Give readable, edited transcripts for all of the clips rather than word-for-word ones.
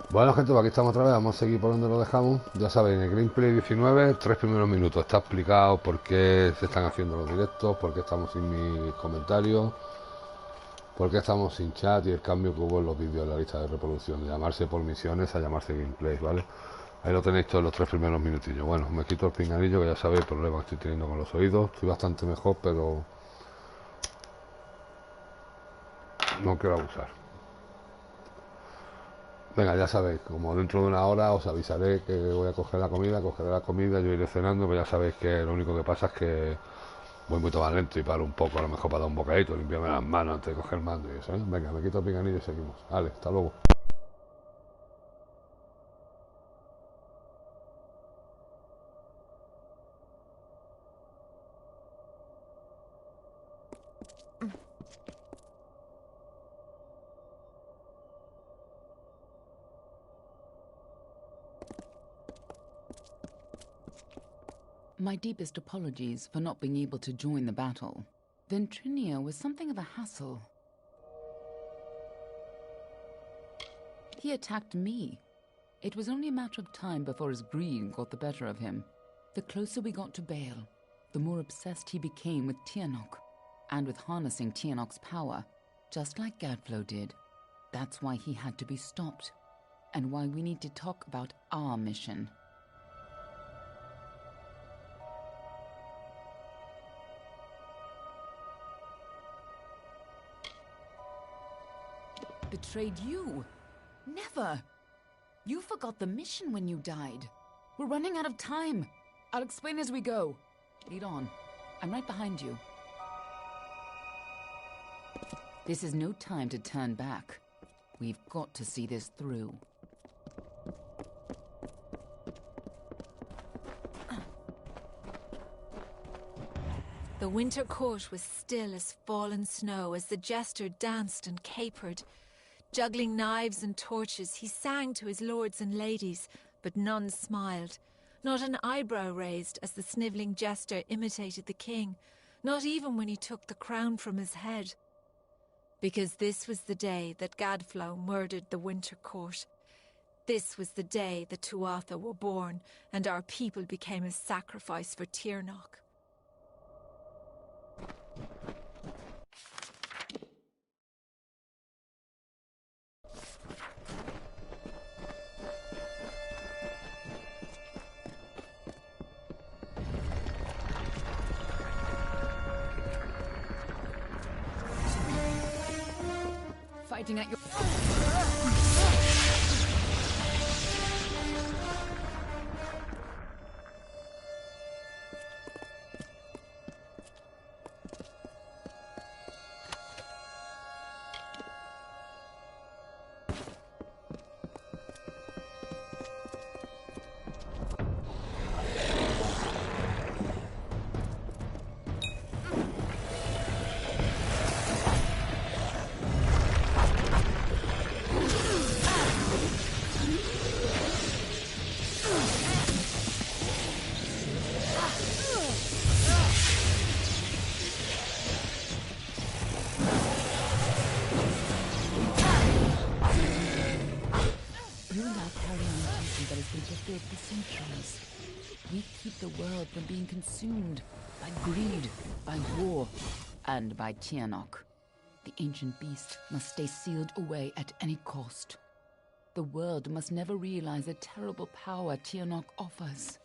Bueno, gente, pues aquí estamos otra vez. Vamos a seguir por donde lo dejamos. Ya sabéis, en el gameplay 19, 3 primeros minutos. Está explicado por qué se están haciendo los directos, por qué estamos sin mis comentarios, por qué estamos sin chat y el cambio que hubo en los vídeos en la lista de reproducción. De llamarse por misiones a llamarse gameplay, ¿vale? Ahí lo tenéis todos los 3 primeros minutillos. Bueno, me quito el pinganillo, que ya sabéis el problema que estoy teniendo con los oídos. Estoy bastante mejor, pero no quiero abusar. Venga, ya sabéis, como dentro de una hora os avisaré que voy a coger la comida, cogeré la comida, yo iré cenando, pero ya sabéis que lo único que pasa es que voy muy más lento y paro un poco, a lo mejor para dar un bocadito, limpiarme las manos antes de coger el mando y eso, ¿eh? Venga, me quito el pinganillo y seguimos. Vale, hasta luego. My deepest apologies for not being able to join the battle. Ventrinia was something of a hassle. He attacked me. It was only a matter of time before his greed got the better of him. The closer we got to Bale, the more obsessed he became with Tianok, and with harnessing Tianok's power, just like Gadflow did. That's why he had to be stopped, and why we need to talk about our mission. Betrayed you? Never! You forgot the mission when you died. We're running out of time. I'll explain as we go. Lead on. I'm right behind you. This is no time to turn back. We've got to see this through. The winter court was still as fallen snow as the jester danced and capered. Juggling knives and torches, he sang to his lords and ladies, but none smiled. Not an eyebrow raised as the snivelling jester imitated the king, not even when he took the crown from his head. Because this was the day that Gadflow murdered the winter court. This was the day the Tuatha were born, and our people became a sacrifice for Tirnoch. Fighting at your... For centuries. We keep the world from being consumed by greed, by war, and by Tirnoch. The ancient beast must stay sealed away at any cost. The world must never realize the terrible power Tirnoch offers.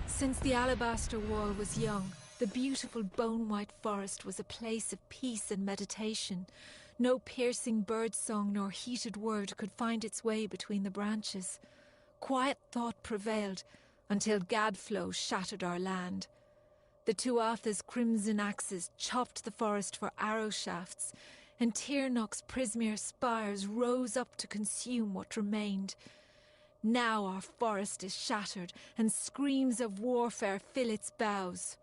Since the alabaster wall was young, the beautiful bone-white forest was a place of peace and meditation. No piercing birdsong nor heated word could find its way between the branches. Quiet thought prevailed until Gadflow shattered our land. The Tuatha's crimson axes chopped the forest for arrow shafts, and Tirnoch's prismere spires rose up to consume what remained. Now our forest is shattered, and screams of warfare fill its boughs.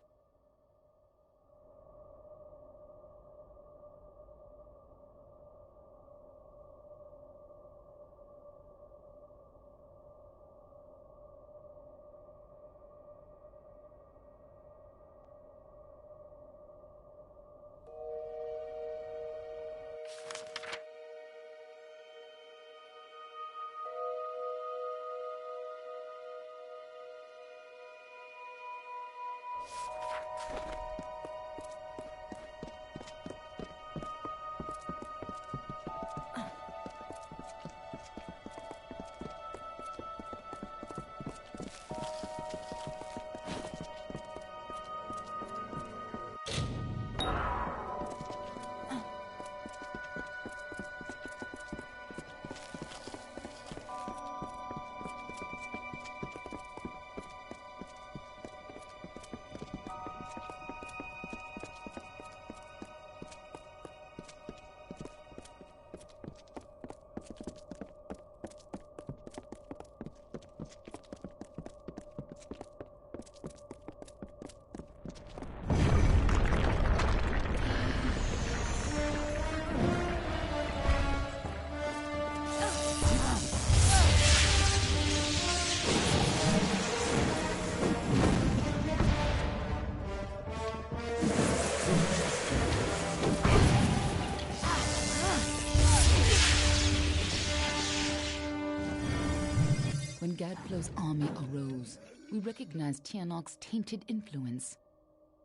When Gadflow's army arose, we recognized Tianok's tainted influence.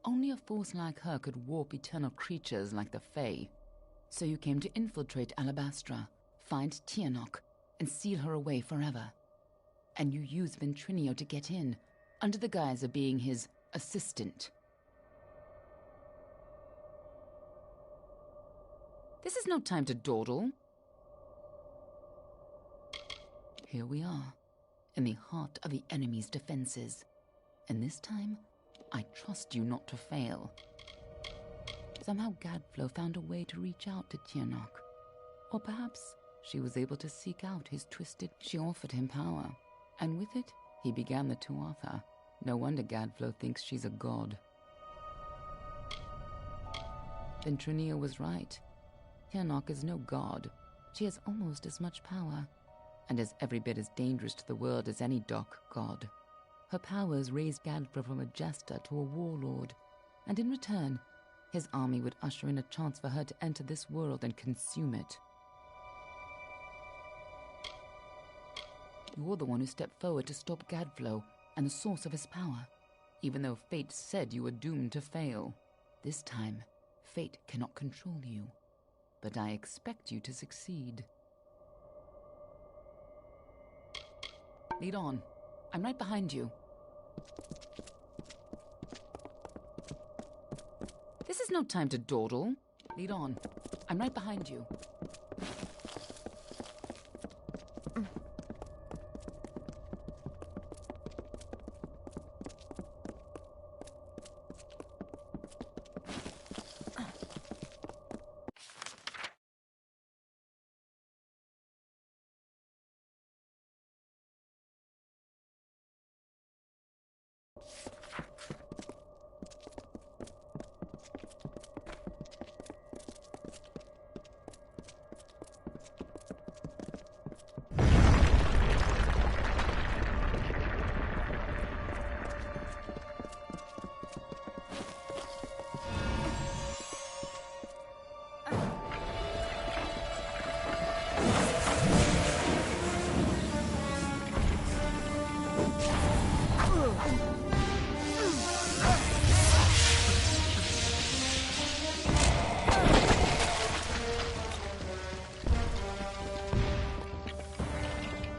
Only a force like her could warp eternal creatures like the Fae. So you came to infiltrate Alabastra, find Tianok, and seal her away forever. And you used Ventrinio to get in, under the guise of being his assistant. This is no time to dawdle. Here we are, in the heart of the enemy's defenses. And this time, I trust you not to fail. Somehow Gadflow found a way to reach out to Tianok. Or perhaps she was able to seek out his twisted... She offered him power, and with it, he began the Tuatha. No wonder Gadflow thinks she's a god. Ventrinio was right. Tianok is no god. She has almost as much power, and is every bit as dangerous to the world as any Doc god. Her powers raised Gadflow from a jester to a warlord, and in return, his army would usher in a chance for her to enter this world and consume it. You're the one who stepped forward to stop Gadflow and the source of his power, even though fate said you were doomed to fail. This time, fate cannot control you, but I expect you to succeed. Lead on. I'm right behind you. This is no time to dawdle. Lead on. I'm right behind you.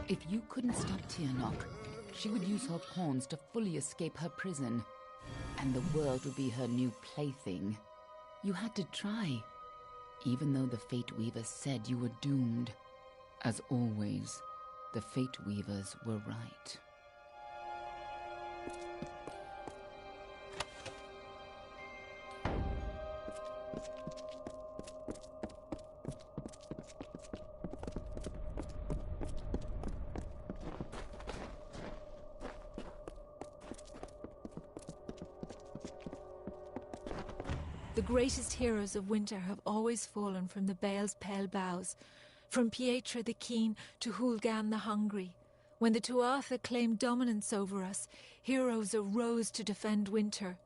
If you couldn't stop Tianok, she would use her pawns to fully escape her prison, and the world would be her new plaything. You had to try, even though the Fate Weavers said you were doomed. As always, the Fate Weavers were right. The greatest heroes of winter have always fallen from the Bale's pale boughs, from Pietra the Keen to Hulgan the Hungry. When the Tuatha claimed dominance over us, heroes arose to defend winter.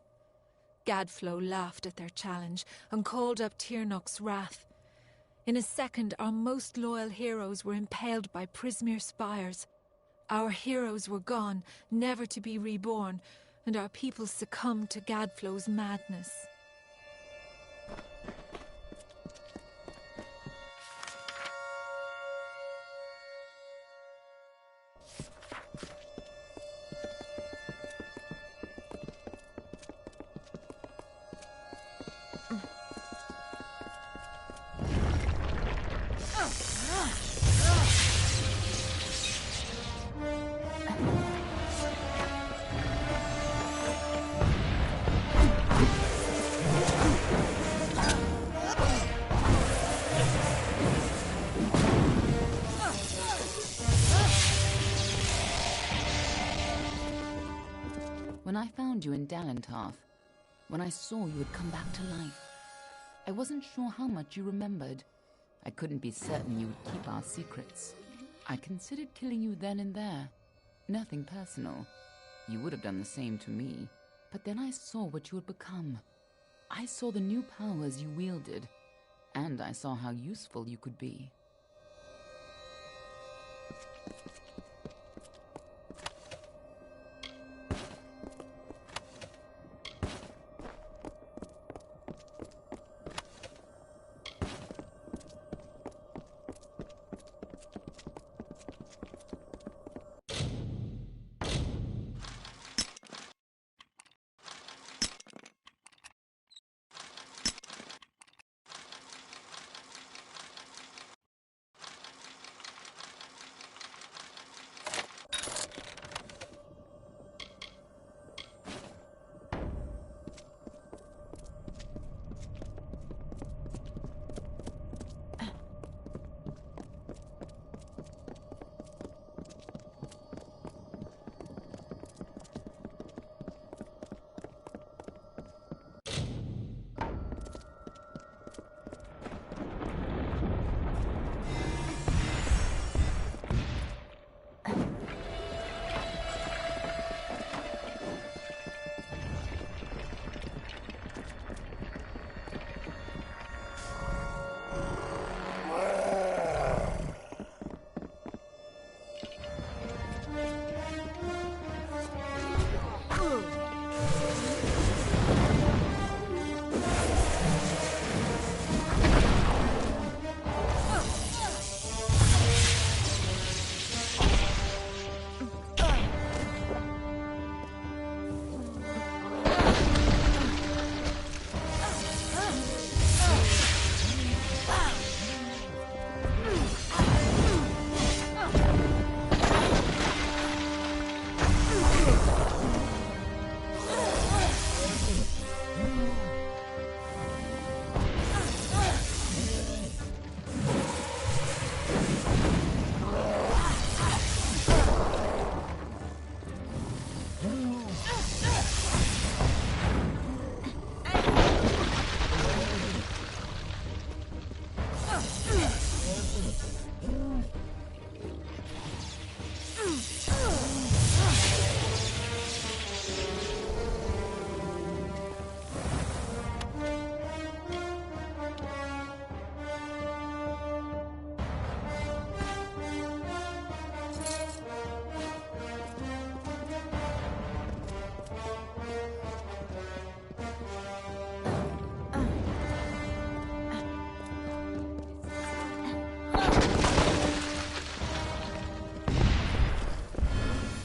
Gadflo laughed at their challenge and called up Tirnoch's wrath. In a second, our most loyal heroes were impaled by Prismere spires. Our heroes were gone, never to be reborn, and our people succumbed to Gadflo's madness. When I found you in Dalentarth, when I saw you had come back to life, I wasn't sure how much you remembered. I couldn't be certain you would keep our secrets. I considered killing you then and there. Nothing personal. You would have done the same to me. But then I saw what you had become. I saw the new powers you wielded, and I saw how useful you could be.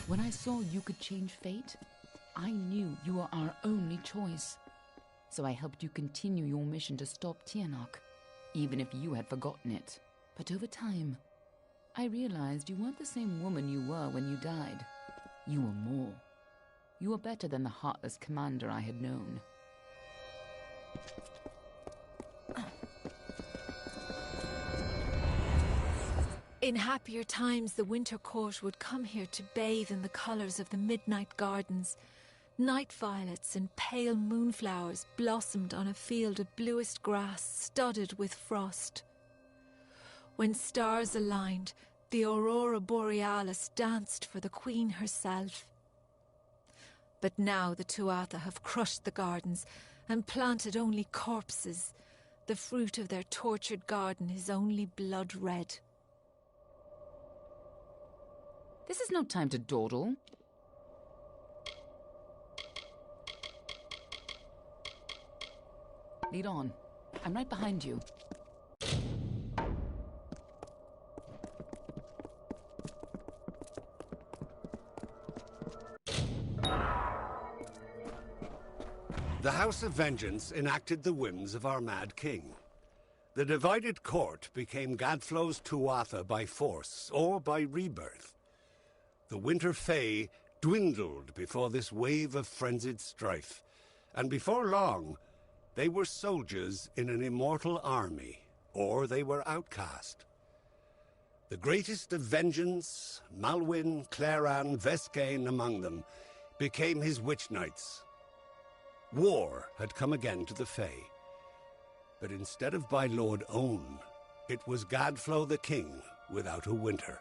When I saw you could change fate, I knew you were our only choice. So I helped you continue your mission to stop Tirnoch, even if you had forgotten it. But over time, I realized you weren't the same woman you were when you died. You were more. You were better than the heartless commander I had known. In happier times, the Winter Court would come here to bathe in the colors of the midnight gardens. Night violets and pale moonflowers blossomed on a field of bluest grass studded with frost. When stars aligned, the aurora borealis danced for the queen herself. But now the Tuatha have crushed the gardens and planted only corpses. The fruit of their tortured garden is only blood red. This is no time to dawdle. Lead on. I'm right behind you. The House of Vengeance enacted the whims of our mad king. The divided court became Gadflo's Tuatha by force or by rebirth. The Winter Fae dwindled before this wave of frenzied strife, and before long, they were soldiers in an immortal army, or they were outcast. The greatest of vengeance, Malwyn, Claran, Vescain among them, became his witch knights. War had come again to the Fae, but instead of by Lord Own, it was Gadflo the king without a winter.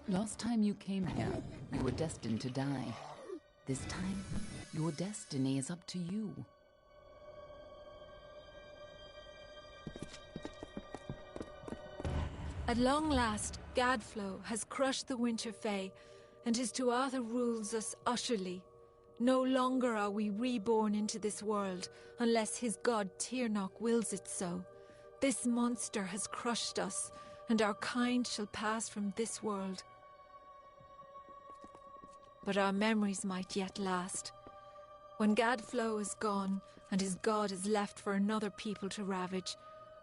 Last time you came here, you were destined to die. This time, your destiny is up to you. At long last, Gadflo has crushed the Winter Fae, and his Tuatha rules us utterly. No longer are we reborn into this world, unless his god Tirnoch wills it so. This monster has crushed us, and our kind shall pass from this world. But our memories might yet last. When Gadflo is gone, and his god is left for another people to ravage,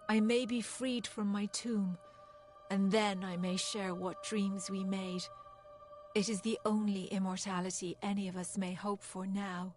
I may be freed from my tomb, and then I may share what dreams we made. It is the only immortality any of us may hope for now.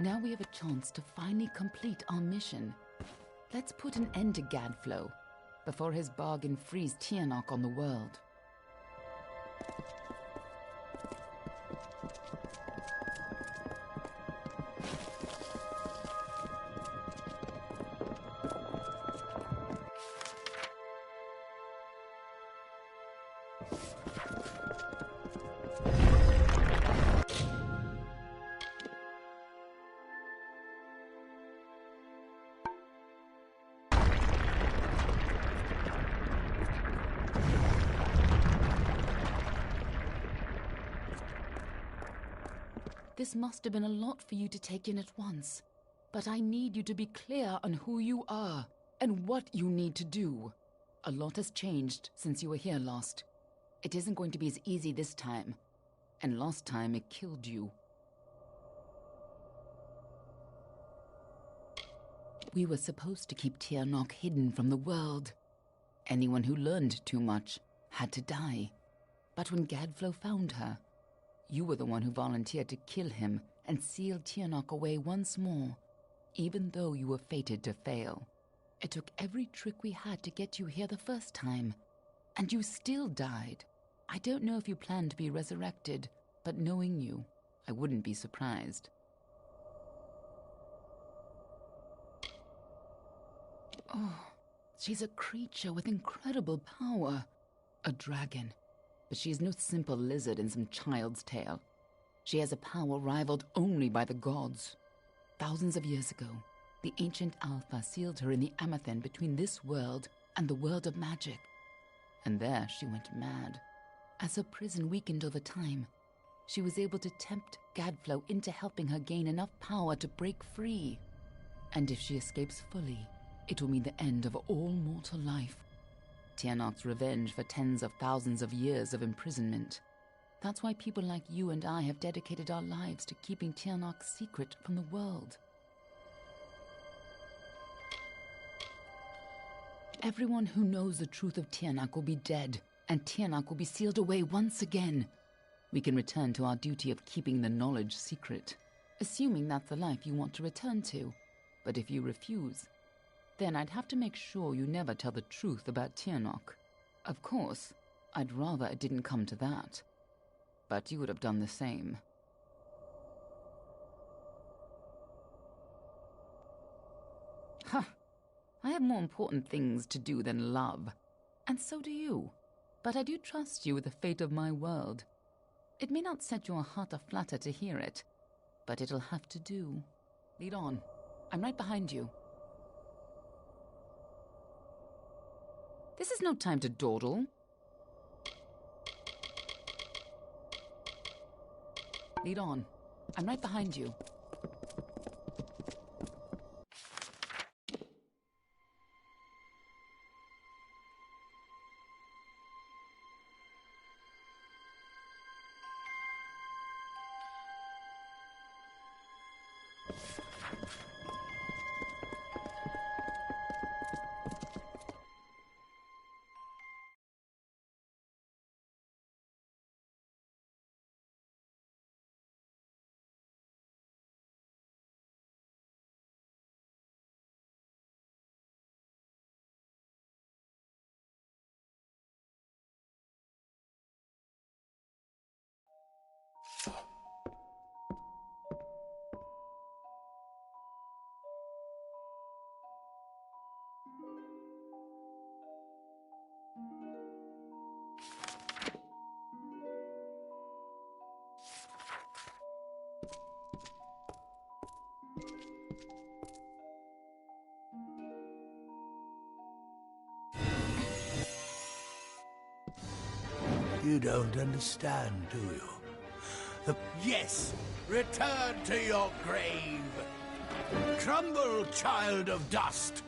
Now we have a chance to finally complete our mission. Let's put an end to Gadflow before his bargain frees Tianok on the world. This must have been a lot for you to take in at once, but I need you to be clear on who you are and what you need to do. A lot has changed since you were here last. It isn't going to be as easy this time, and last time it killed you. We were supposed to keep Tianok hidden from the world. Anyone who learned too much had to die. But when Gadflow found her, you were the one who volunteered to kill him and seal Tianok away once more, even though you were fated to fail. It took every trick we had to get you here the first time, and you still died. I don't know if you plan to be resurrected, but knowing you, I wouldn't be surprised. Oh, she's a creature with incredible power. A dragon. But she is no simple lizard in some child's tale. She has a power rivaled only by the gods. Thousands of years ago, the ancient Alpha sealed her in the Amethyst between this world and the world of magic. And there she went mad. As her prison weakened over time, she was able to tempt Gadflow into helping her gain enough power to break free. And if she escapes fully, it will mean the end of all mortal life. Tianok's revenge for tens of thousands of years of imprisonment. That's why people like you and I have dedicated our lives to keeping Tianok secret from the world. Everyone who knows the truth of Tianok will be dead, and Tianok will be sealed away once again. We can return to our duty of keeping the knowledge secret, assuming that's the life you want to return to. But if you refuse, then I'd have to make sure you never tell the truth about Tianok. Of course, I'd rather it didn't come to that. But you would have done the same. Ha! I have more important things to do than love. And so do you. But I do trust you with the fate of my world. It may not set your heart aflutter to hear it, but it'll have to do. Lead on. I'm right behind you. This is no time to dawdle. Lead on. I'm right behind you. You don't understand, do you? Yes! Return to your grave! Crumble, child of dust!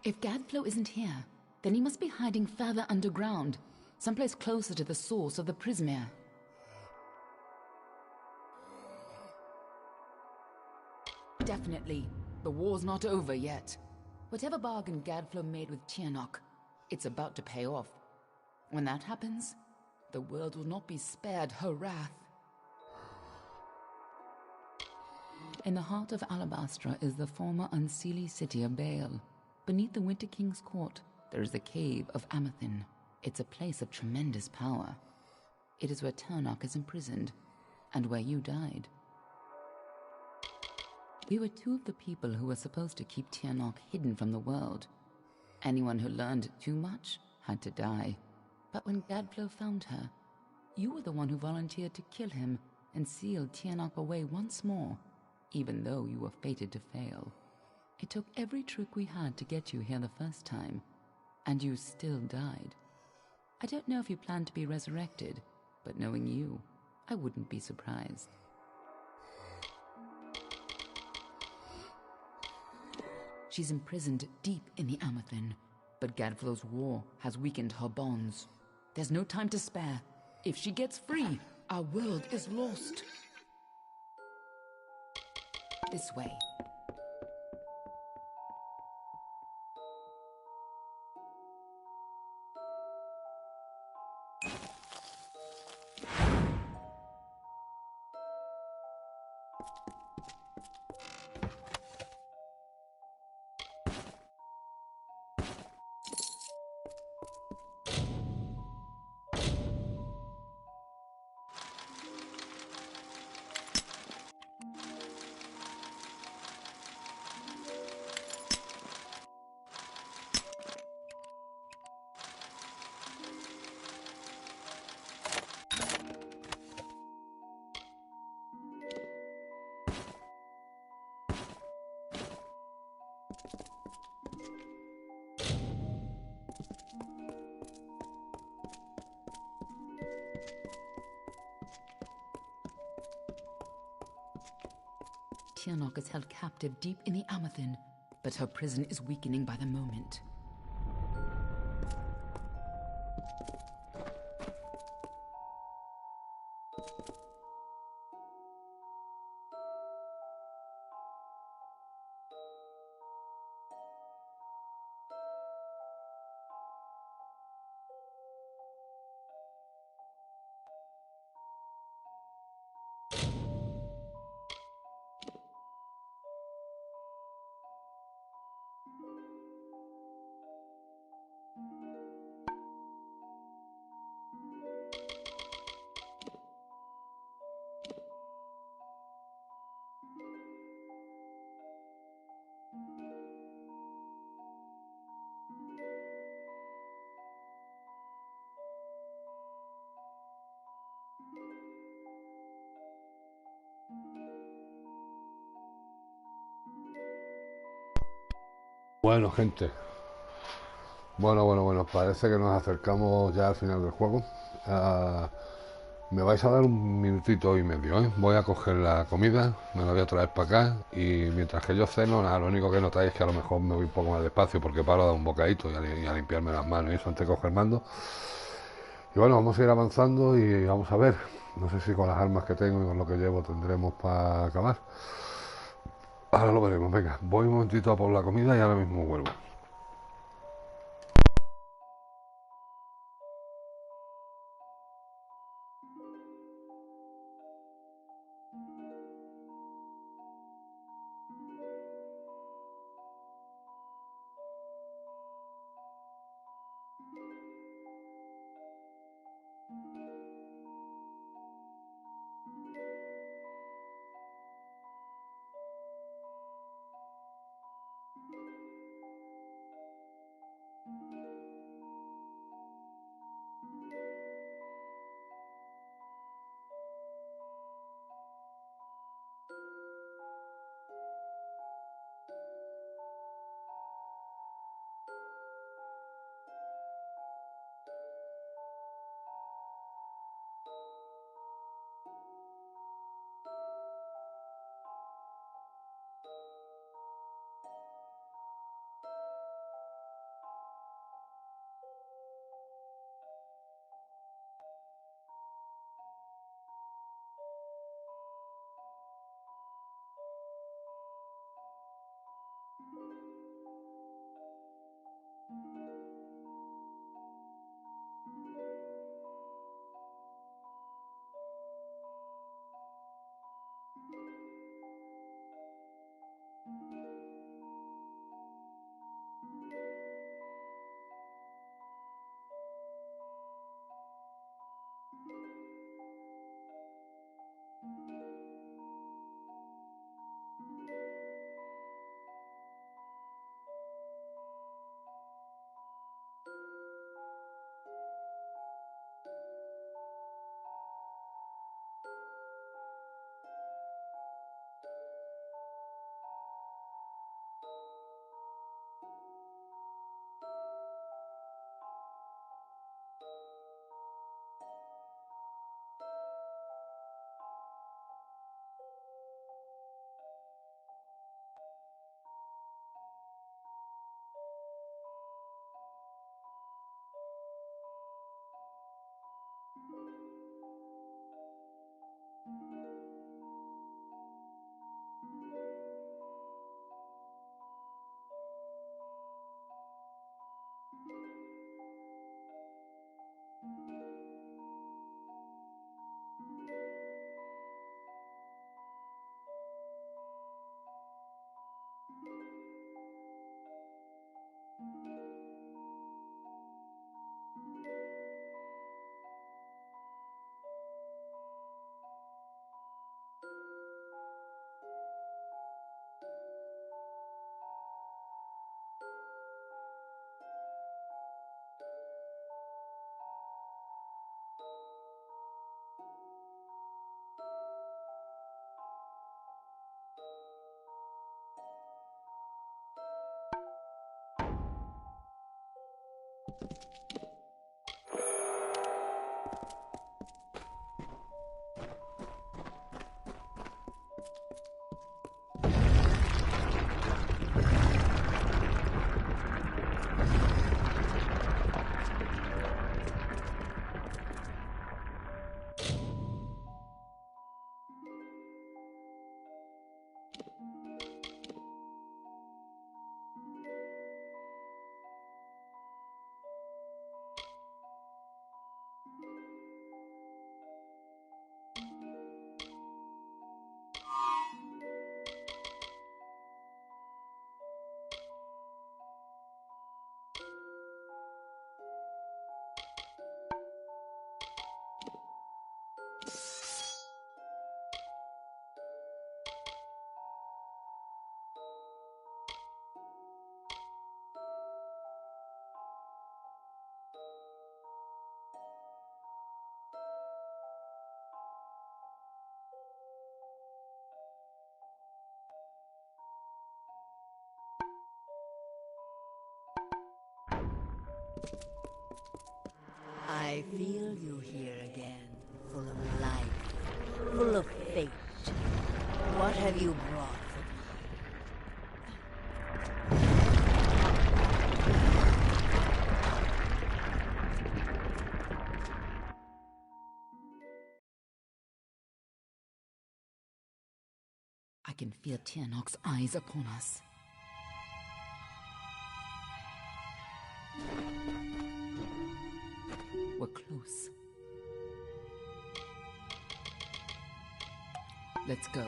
If Gadflow isn't here, then he must be hiding further underground, someplace closer to the source of the Prismere. Definitely. The war's not over yet. Whatever bargain Gadflow made with Tiernok, it's about to pay off. When that happens, the world will not be spared her wrath. In the heart of Alabastra is the former unseelie city of Baal. Beneath the Winter King's court, there is the Cave of Amethin. It's a place of tremendous power. It is where Tiernok is imprisoned, and where you died. We were two of the people who were supposed to keep Tiernok hidden from the world. Anyone who learned too much had to die. But when Gadflow found her, you were the one who volunteered to kill him and seal Tiernok away once more, even though you were fated to fail. It took every trick we had to get you here the first time, and you still died. I don't know if you plan to be resurrected, but knowing you, I wouldn't be surprised. She's imprisoned deep in the Amethin, but Gadflow's war has weakened her bonds. There's no time to spare. If she gets free, our world is lost. This way. Tiernok is held captive deep in the Amethin, but her prison is weakening by the moment. Bueno, gente. Bueno, parece que nos acercamos ya al final del juego. Me vais a dar un minutito y medio, ¿eh? Voy a coger la comida, me la voy a traer para acá y mientras que yo ceno, nada, lo único que notáis es que a lo mejor me voy un poco más despacio porque paro a dar un bocadito y a limpiarme las manos y eso antes de coger el mando. Y bueno, vamos a ir avanzando y vamos a ver. No sé si con las armas que tengo y con lo que llevo tendremos para acabar. Ahora lo veremos, venga, voy un momentito a por la comida y ahora mismo vuelvo. I feel you here again, full of life, full of fate. What have you brought for me? I can feel Tianok's eyes upon us. We're close. Let's go.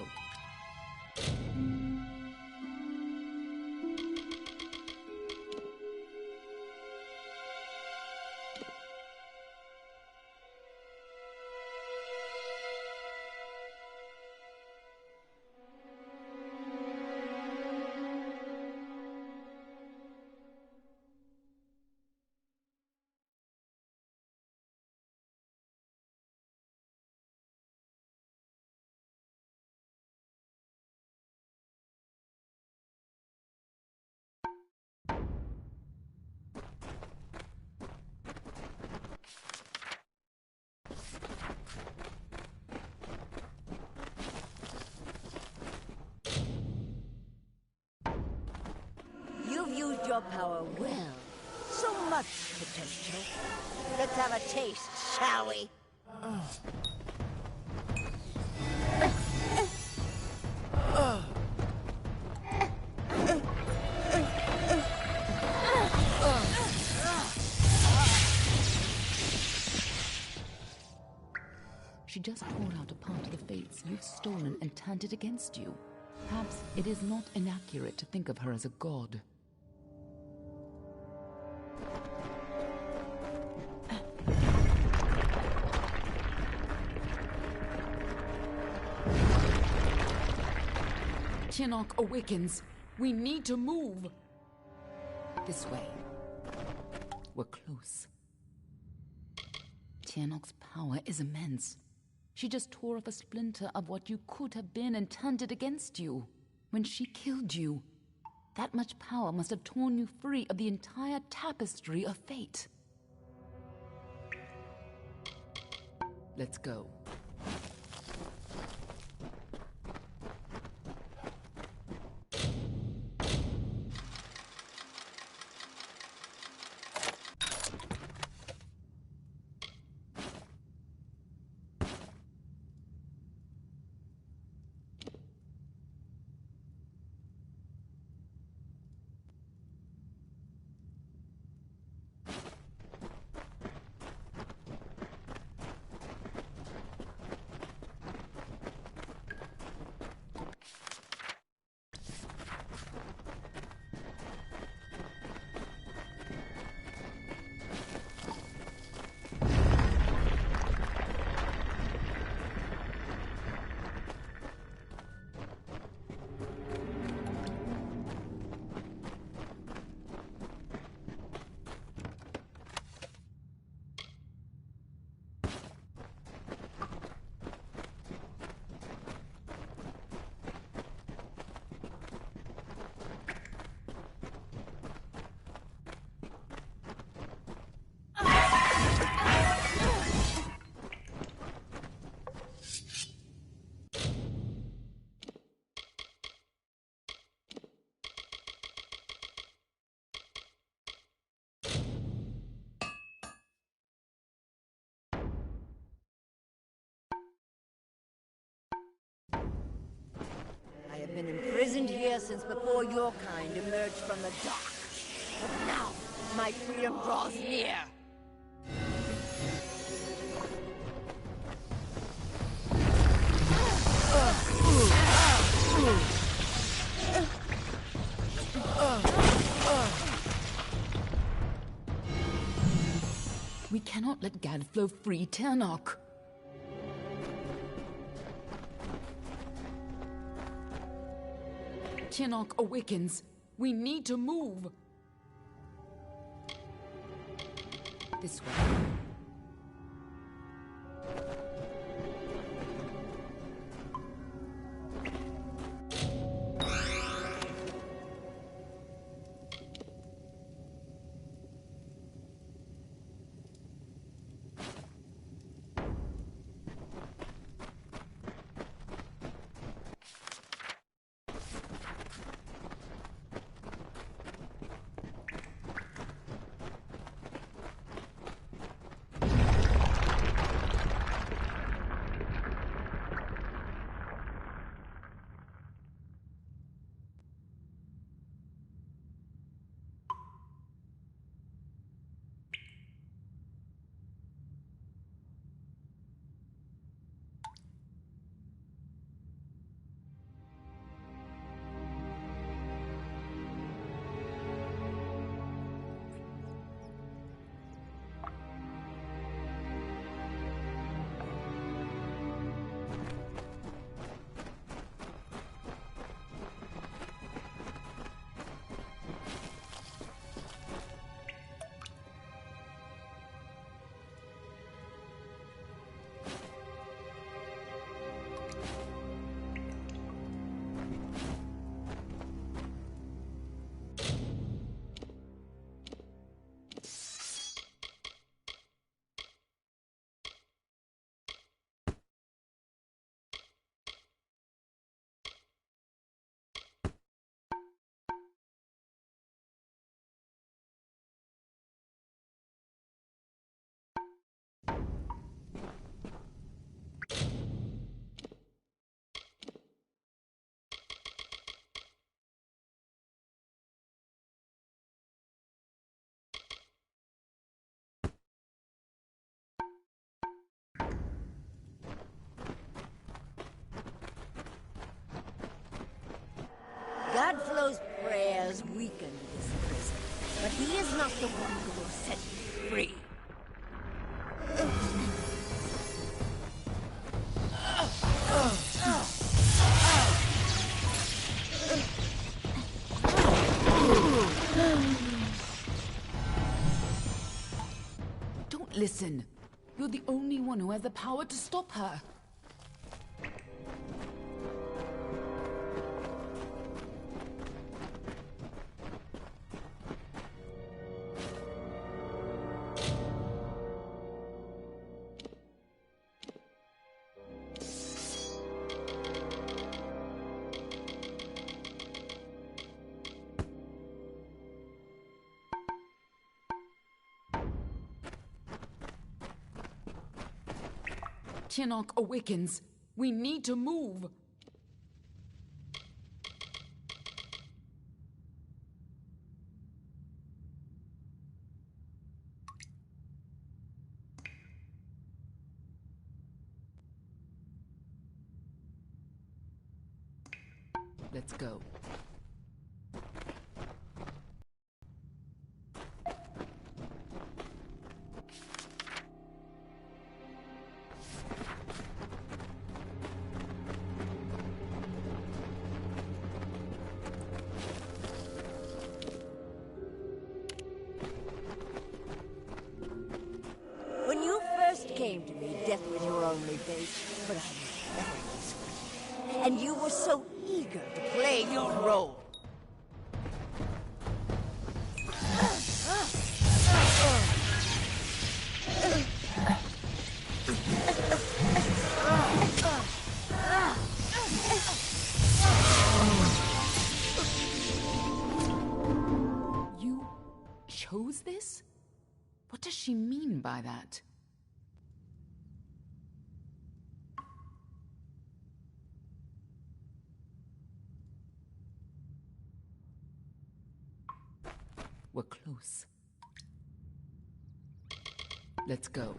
You've used your power well. So much potential. Let's have a taste, shall we? She just poured out a part of the fates you've stolen and turned it against you. Perhaps it is not inaccurate to think of her as a god. Tianok awakens. We need to move. This way. We're close. Tianok's power is immense. She just tore off a splinter of what you could have been and turned it against you. When she killed you, that much power must have torn you free of the entire tapestry of fate. Let's go. I've been imprisoned here since before your kind emerged from the dark. But now, my freedom draws near. We cannot let Gadflow free Tiernok. Tiernok awakens. We need to move. This way. Godflow's prayers weakened this prison, but he is not the one who will set you free. Don't listen. You're the only one who has the power to stop her. Tiernok awakens. We need to move. Let's go. When you first came to me, death was your only fate, but I was better this way. And you were so eager to play your role. You chose this? What does she mean by that? We're close. Let's go.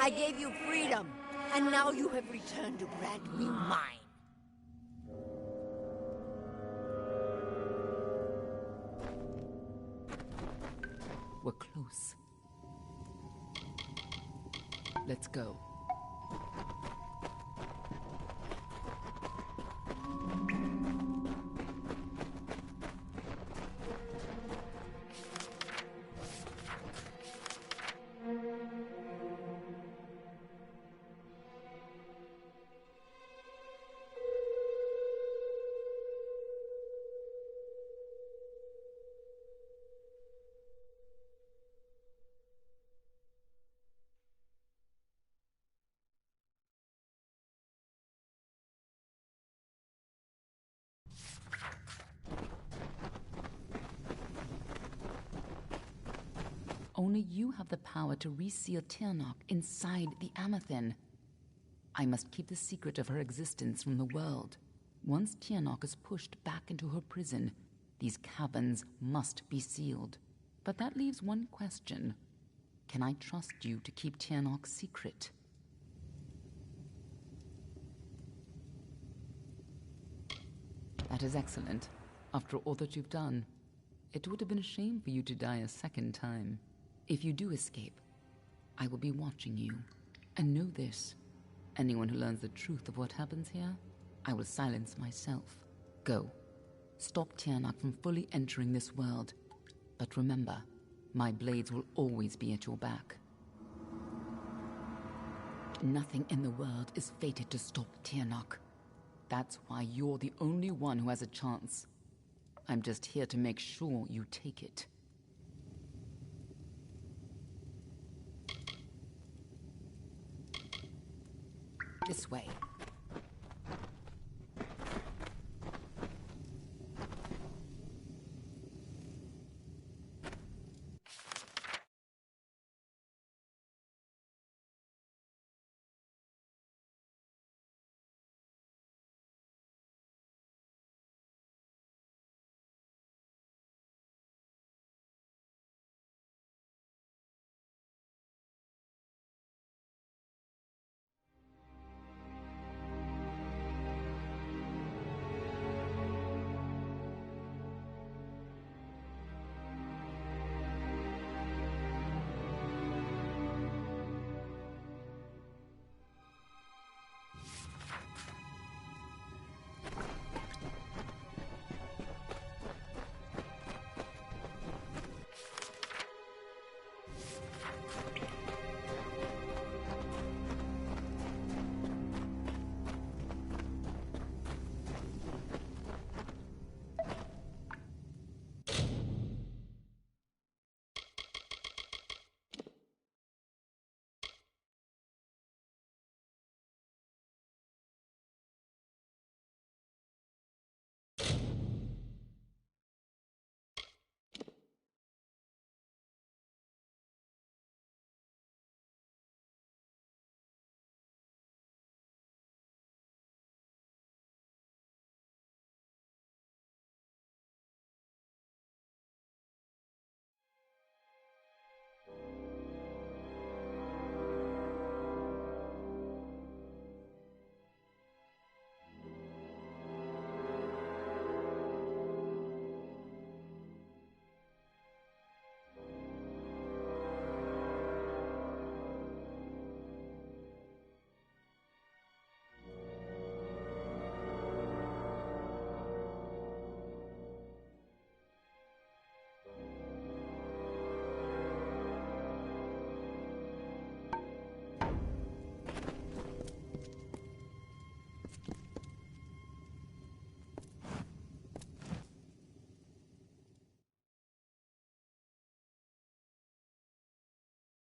I gave you freedom, and now you have returned to grant me mine. We're close. Let's go. Only you have the power to reseal Tirnoch inside the Amathin. I must keep the secret of her existence from the world. Once Tirnoch is pushed back into her prison, these caverns must be sealed. But that leaves one question. Can I trust you to keep Tirnoch's secret? That is excellent. After all that you've done, it would have been a shame for you to die a second time. If you do escape, I will be watching you. And know this, anyone who learns the truth of what happens here, I will silence myself. Go. Stop Tirnoch from fully entering this world. But remember, my blades will always be at your back. Nothing in the world is fated to stop Tirnoch. That's why you're the only one who has a chance. I'm just here to make sure you take it. This way.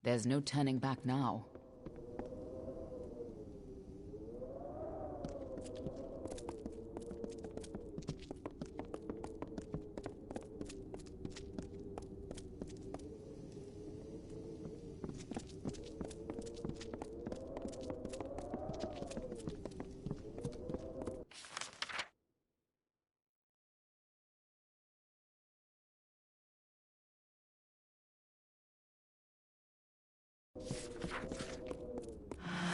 There's no turning back now.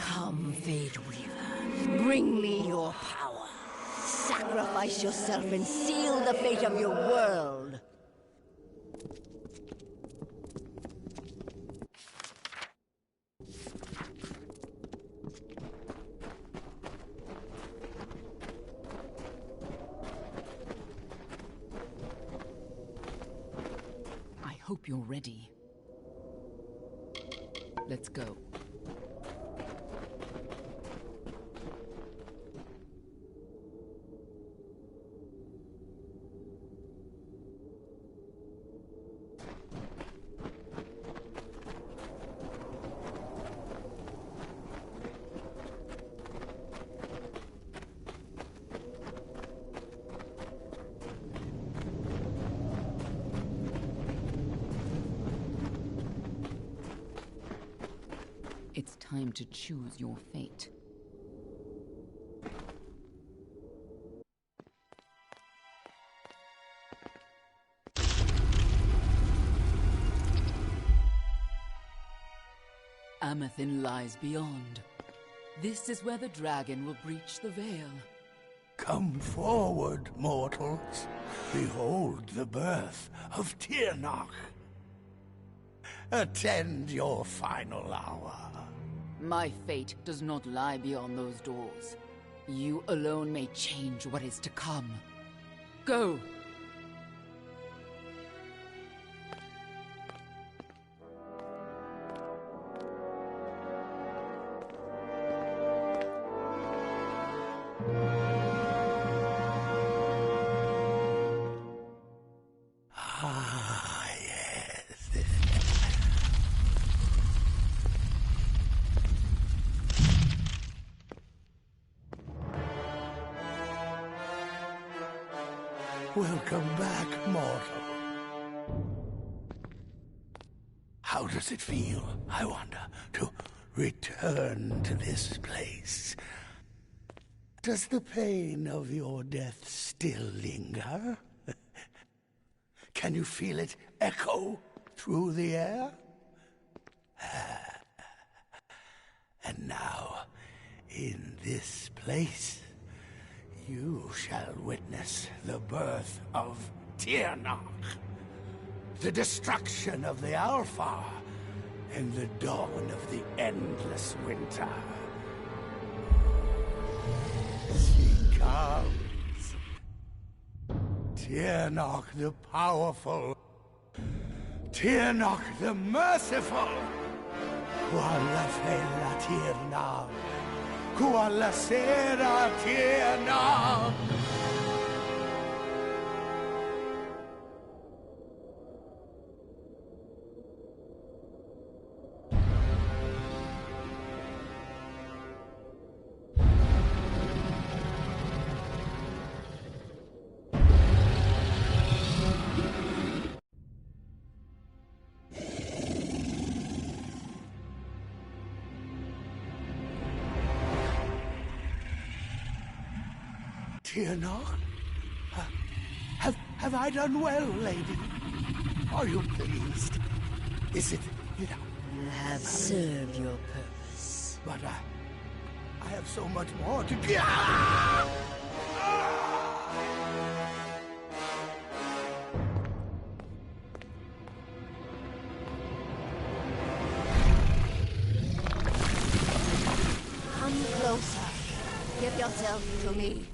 Come, Fate Weaver, bring me your power. Sacrifice yourself and seal the fate of your world. I hope you're ready. Let's go. It's time to choose your fate. Amethyst lies beyond. This is where the dragon will breach the veil. Come forward, mortals. Behold the birth of Tirnoch. Attend your final hour. My fate does not lie beyond those doors. You alone may change what is to come. Go! Ah, yes. Welcome back, mortal. How does it feel, I wonder, to return to this place? Does the pain of your death still linger? Can you feel it echo through the air? And now, in this place, you shall witness the birth of Tiernach, the destruction of the Alpha, and the dawn of the endless winter. She comes. Tiernach the powerful. Tiernach the merciful. Qualla fella Tiernach. Qualla sera Tiernach. Tiernach? Have I done well, lady? Are you pleased? Is it, You have served your purpose. But I have so much more to give. Come closer. Give yourself to me.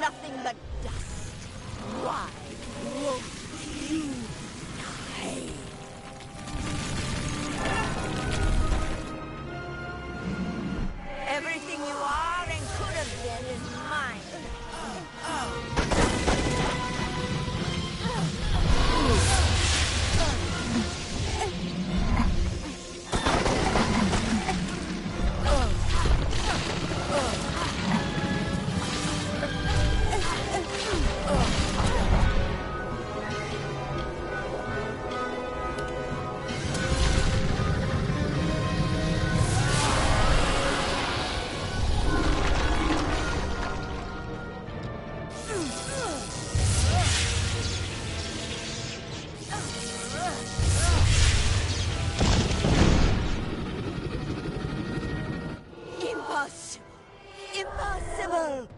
nothing but dust. Why won't you die? Everything you are and could have been is mine. Impossible!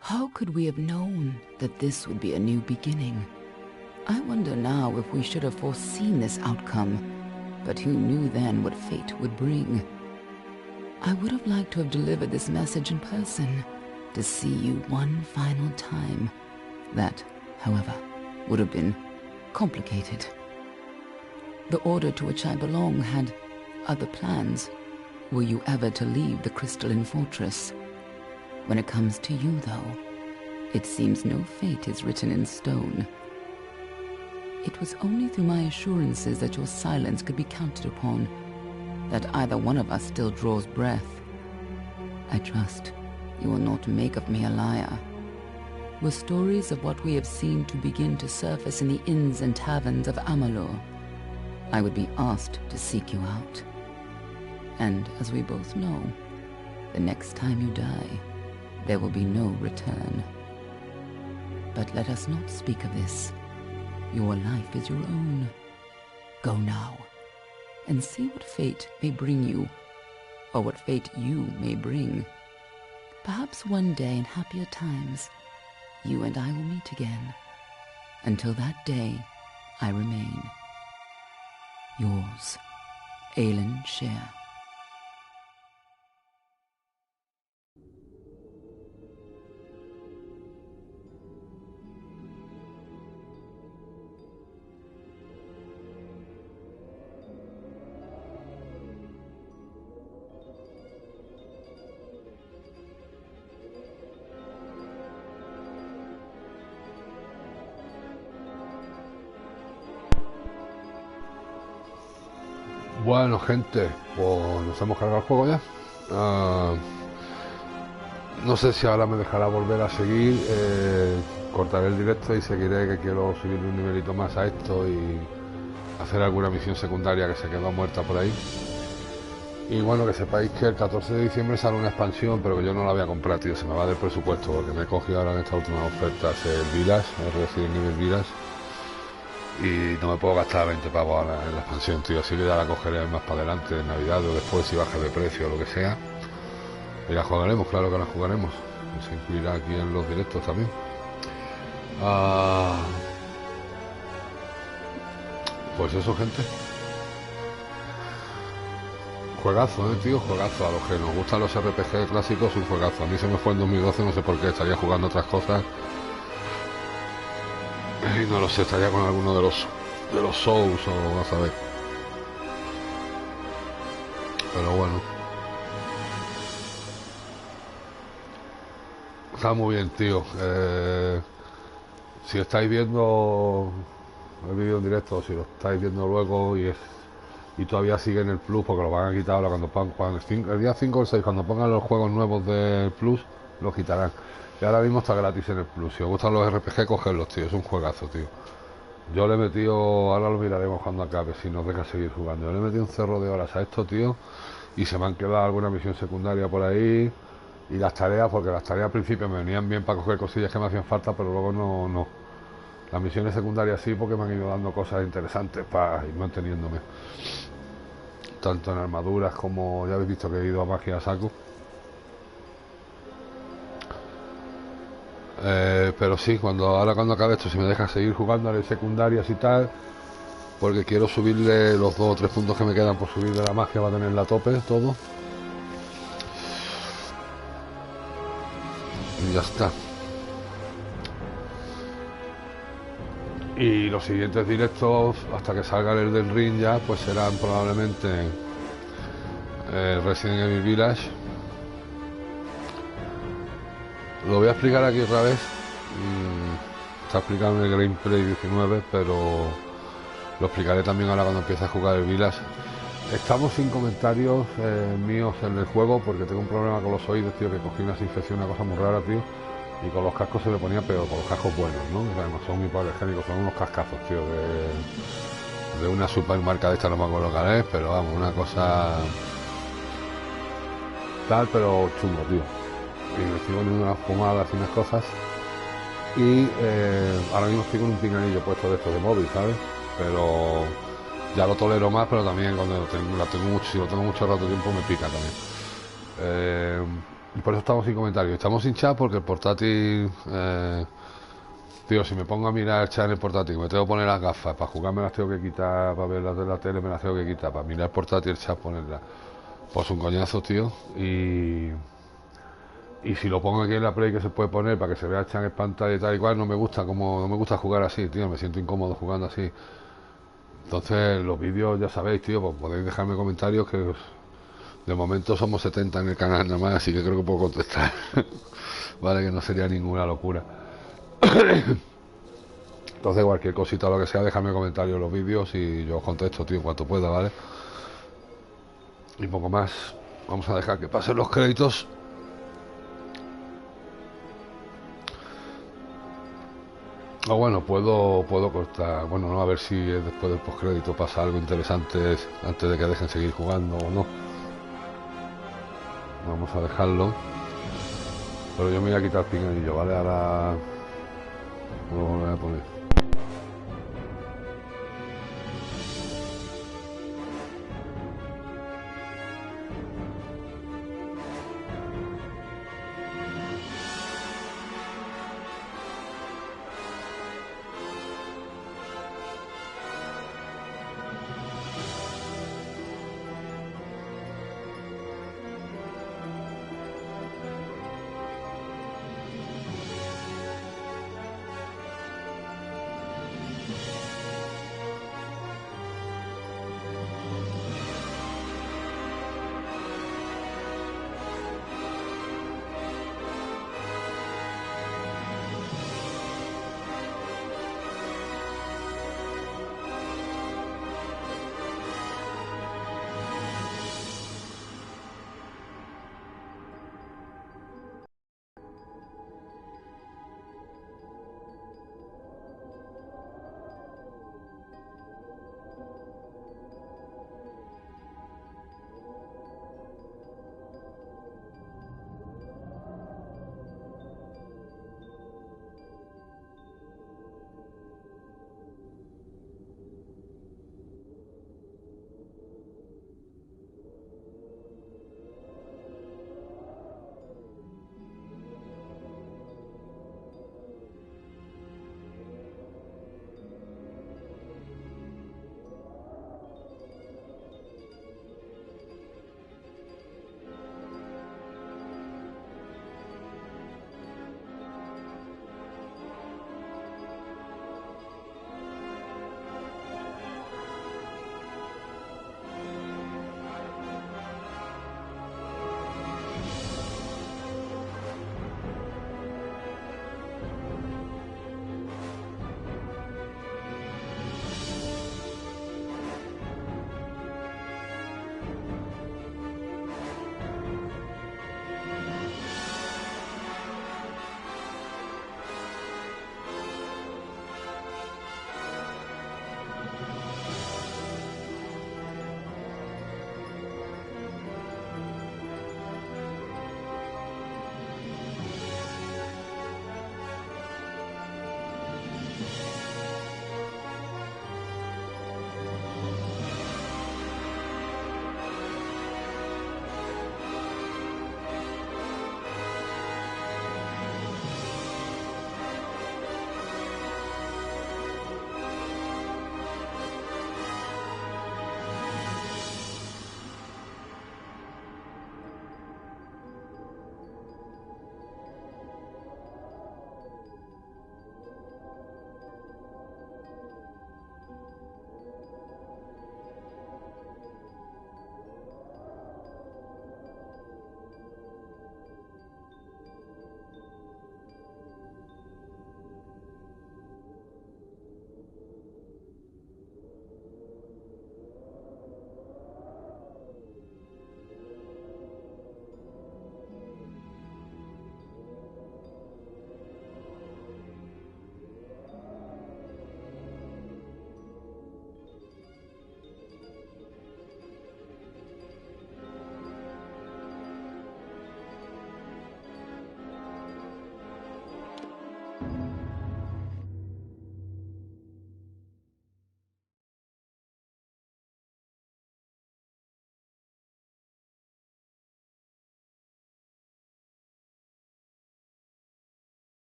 How could we have known that this would be a new beginning? I wonder now if we should have foreseen this outcome, but who knew then what fate would bring? I would have liked to have delivered this message in person, to see you one final time. That, however, would have been complicated. The order to which I belong had other plans. Were you ever to leave the crystalline fortress? When it comes to you, though, it seems no fate is written in stone. It was only through my assurances that your silence could be counted upon, that either one of us still draws breath. I trust you will not make of me a liar. Were stories of what we have seen to begin to surface in the inns and taverns of Amalur, I would be asked to seek you out. And as we both know, the next time you die, there will be no return. But let us not speak of this. Your life is your own. Go now, and see what fate may bring you, or what fate you may bring. Perhaps one day in happier times, you and I will meet again. Until that day, I remain yours, Aelin Share. Bueno, gente, pues nos hemos cargado el juego ya. No sé si ahora me dejará volver a seguir. Cortaré el directo y seguiré, que quiero subir un nivelito más a esto y hacer alguna misión secundaria que se quedó muerta por ahí. Y bueno, que sepáis que el 14 de diciembre sale una expansión, pero que yo no la voy a comprar, tío. Se me va del presupuesto porque me he cogido ahora en estas últimas ofertas el Village, es decir, el nivel Village. Y no me puedo gastar 20 pavos ahora en la expansión, tío, así que ya la cogeré más para adelante, en Navidad o después, si baje de precio o lo que sea. Y la jugaremos, claro que la jugaremos. Se incluirá aquí en los directos también. Pues eso, gente. Juegazo, tío, juegazo. A los que nos gustan los RPG clásicos, un juegazo. A mí se me fue en 2012, no sé por qué, estaría jugando otras cosas. Y no lo sé, estaría con alguno de los Souls o vas a ver. Pero bueno. Está muy bien, tío. Si estáis viendo el vídeo en directo, si lo estáis viendo luego y todavía sigue en el Plus, porque lo van a quitar ahora cuando el día 5 o el 6, cuando pongan los juegos nuevos del Plus, lo quitarán. Y ahora mismo está gratis en el Plus. Si os gustan los RPG, cogedlos, tío. Es un juegazo, tío. Yo le he metido, ahora lo miraremos cuando acabe, si nos deja seguir jugando. Yo le he metido un cerro de horas a esto, tío. Y se me han quedado alguna misión secundaria por ahí. Y las tareas, porque las tareas al principio me venían bien para coger cosillas que me hacían falta, pero luego no. Las misiones secundarias sí, porque me han ido dando cosas interesantes para ir manteniéndome. Tanto en armaduras como ya habéis visto que he ido a magia a saco. Pero sí, ahora cuando acabe esto, si me deja seguir jugando a las secundarias y tal, porque quiero subirle los 2 o 3 puntos que me quedan por subir de la magia, va a tener la tope todo. Y ya está. Y los siguientes directos, hasta que salga el del ring ya, pues serán probablemente Resident Evil Village. Lo voy a explicar aquí otra vez. Está explicado en el gameplay 19, pero lo explicaré también ahora cuando empiece a jugar el Village. Estamos sin comentarios míos en el juego porque tengo un problema con los oídos, tío, que cogí una infección, una cosa muy rara, tío. Y con los cascos se me ponía peor, con los cascos buenos, ¿no? O sea, no son muy higiénicos, son unos cascazos, tío, de una supermarca de esta, no me acuerdo cuál es, pero vamos, una cosa tal, pero chungo, tío. Y me estoy poniendo unas pomadas y unas cosas. Y ahora mismo estoy con un pinganillo puesto de esto de móvil, ¿sabes? Pero ya lo tolero más, pero también cuando si lo tengo mucho rato de tiempo me pica también. Por eso estamos sin comentarios. Estamos sin chat porque el portátil... tío, si me pongo a mirar el chat en el portátil, me tengo que poner las gafas, para jugar me las tengo que quitar, para ver las de la tele me las tengo que quitar, para mirar el portátil el chat ponerla. Pues un coñazo, tío. Y si lo pongo aquí en la Play, que se puede poner para que se vea el chat en pantalla y tal y cual, no me gusta jugar así, tío, me siento incómodo jugando así. Entonces los vídeos, ya sabéis, tío, pues podéis dejarme comentarios, que de momento somos 70 en el canal nada más, así que creo que puedo contestar. Vale, que no sería ninguna locura. Entonces cualquier cosita o lo que sea, dejadme comentarios en los vídeos y yo os contesto, tío, en cuanto pueda, ¿vale? Y poco más. Vamos a dejar que pasen los créditos. O bueno, puedo cortar. Bueno, no, a ver si después del postcrédito pasa algo interesante antes de que dejen seguir jugando o no. Vamos a dejarlo. Pero yo me voy a quitar el pinganillo, ¿vale? Ahora lo voy a poner.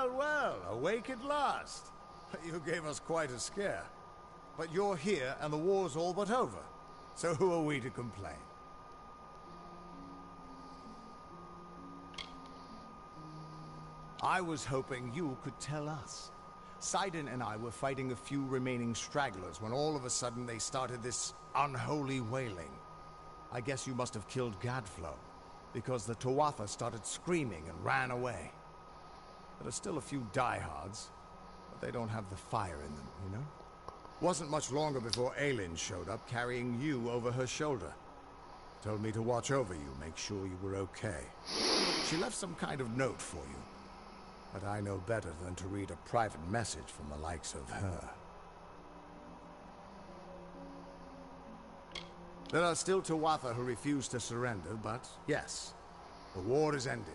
Well, well, awake at last. You gave us quite a scare. But you're here and the war's all but over. So who are we to complain? I was hoping you could tell us. Sidon and I were fighting a few remaining stragglers when all of a sudden they started this unholy wailing. I guess you must have killed Gadflow, because the Tuatha started screaming and ran away. There are still a few diehards, but they don't have the fire in them, you know? Wasn't much longer before Aelin showed up carrying you over her shoulder. Told me to watch over you, make sure you were okay. She left some kind of note for you. But I know better than to read a private message from the likes of her. There are still Tuatha who refuse to surrender, but yes, the war is ended.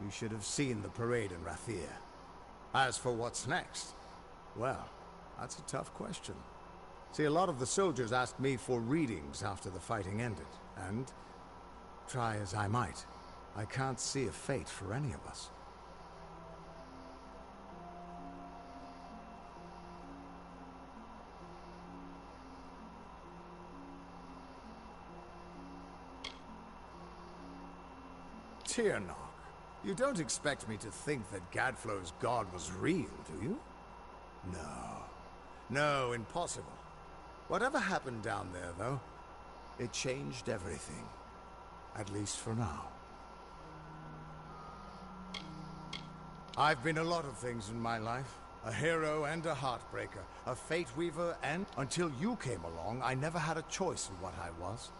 You should have seen the parade in Rathir. As for what's next, well, that's a tough question. See, a lot of the soldiers asked me for readings after the fighting ended, and try as I might, I can't see a fate for any of us. Tyrnok, you don't expect me to think that Gadflow's god was real, do you? No, impossible. Whatever happened down there, though, it changed everything. At least for now. I've been a lot of things in my life. A hero and a heartbreaker. A fate weaver and... Until you came along, I never had a choice in what I was.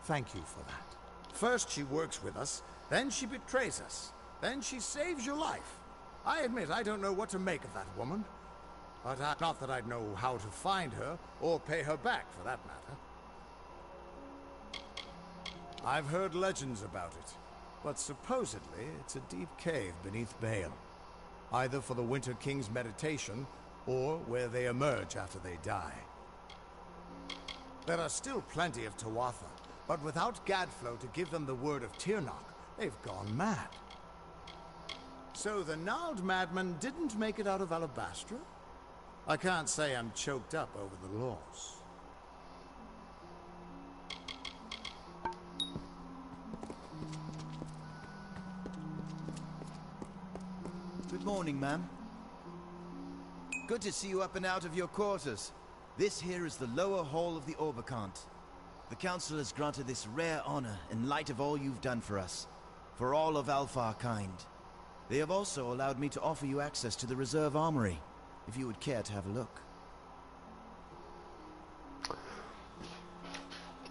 Thank you for that. First she works with us, then she betrays us. Then she saves your life. I admit I don't know what to make of that woman. But not that I'd know how to find her, or pay her back, for that matter. I've heard legends about it, but supposedly it's a deep cave beneath Bale. Either for the Winter King's meditation, or where they emerge after they die. There are still plenty of Tuatha, but without Gadflow to give them the word of Tyrnok, they've gone mad. So the gnarled madman didn't make it out of Alabastra? I can't say I'm choked up over the loss. Good morning, ma'am. Good to see you up and out of your quarters. This here is the lower hall of the Orbicant. The council has granted this rare honor in light of all you've done for us, for all of Alfar kind. They have also allowed me to offer you access to the reserve armory, if you would care to have a look.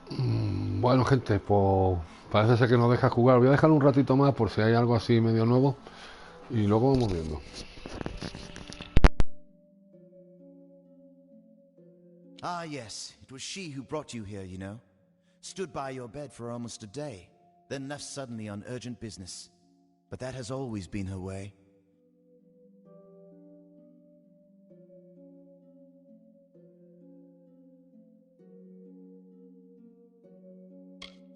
Bueno, gente, pues parece ser que nos deja jugar. Voy a dejar un ratito más por si hay algo así medio nuevo y luego vamos viendo. Ah, yes. It was she who brought you here, you know. Stood by your bed for almost a day, then left suddenly on urgent business. But that has always been her way.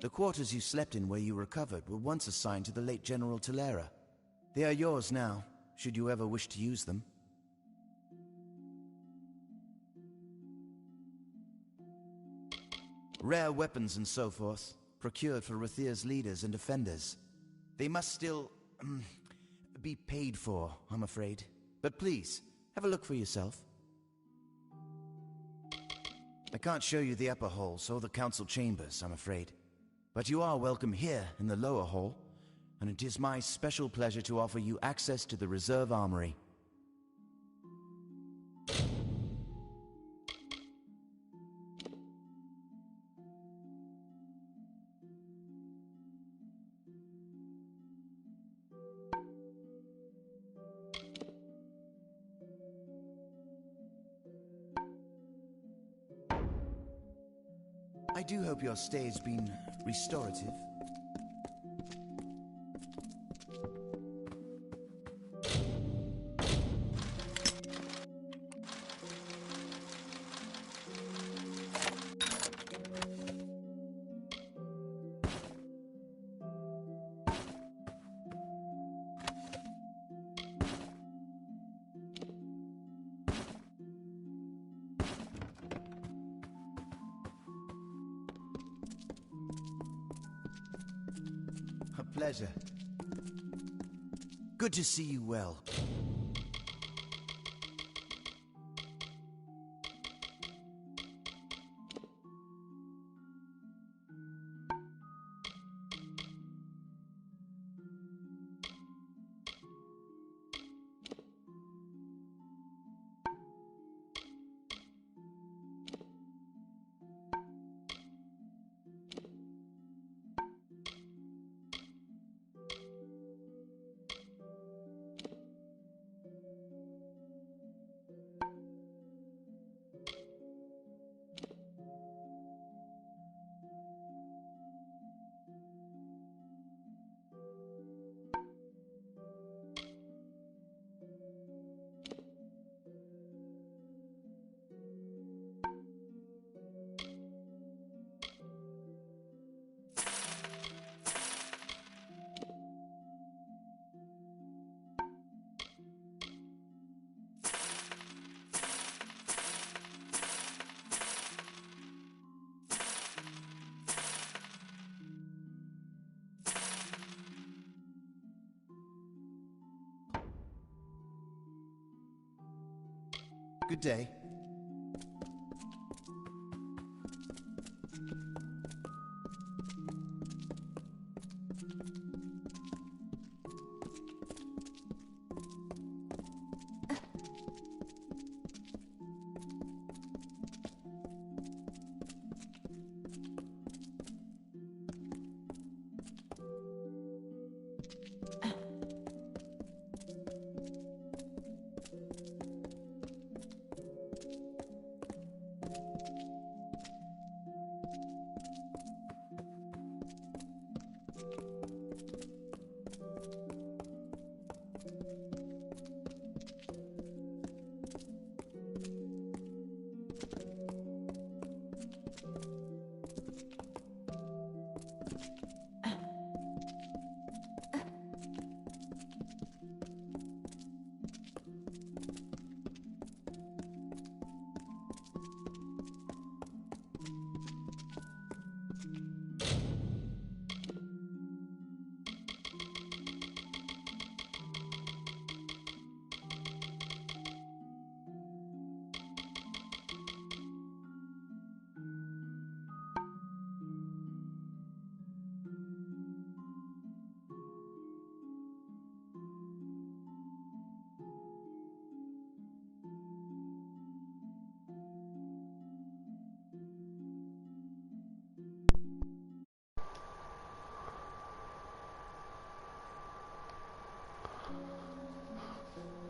The quarters you slept in where you recovered were once assigned to the late General Talera. They are yours now, should you ever wish to use them. Rare weapons and so forth, procured for Rathir's leaders and defenders. They must still be paid for, I'm afraid. But please, have a look for yourself. I can't show you the upper halls or the council chambers, I'm afraid. But you are welcome here in the lower hall, and it is my special pleasure to offer you access to the reserve armory. I do hope your stay has been restorative. pleasure. Good to see you well. Good day.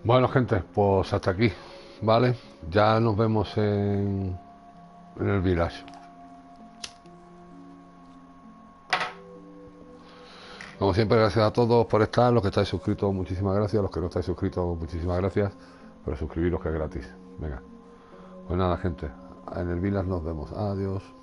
Bueno, gente, pues hasta aquí, ¿vale? Ya nos vemos en el village. Como siempre, gracias a todos por estar. Los que estáis suscritos, muchísimas gracias. Los que no estáis suscritos, muchísimas gracias. Pero suscribiros, que es gratis. Venga. Pues nada, gente, en el village nos vemos. Adiós.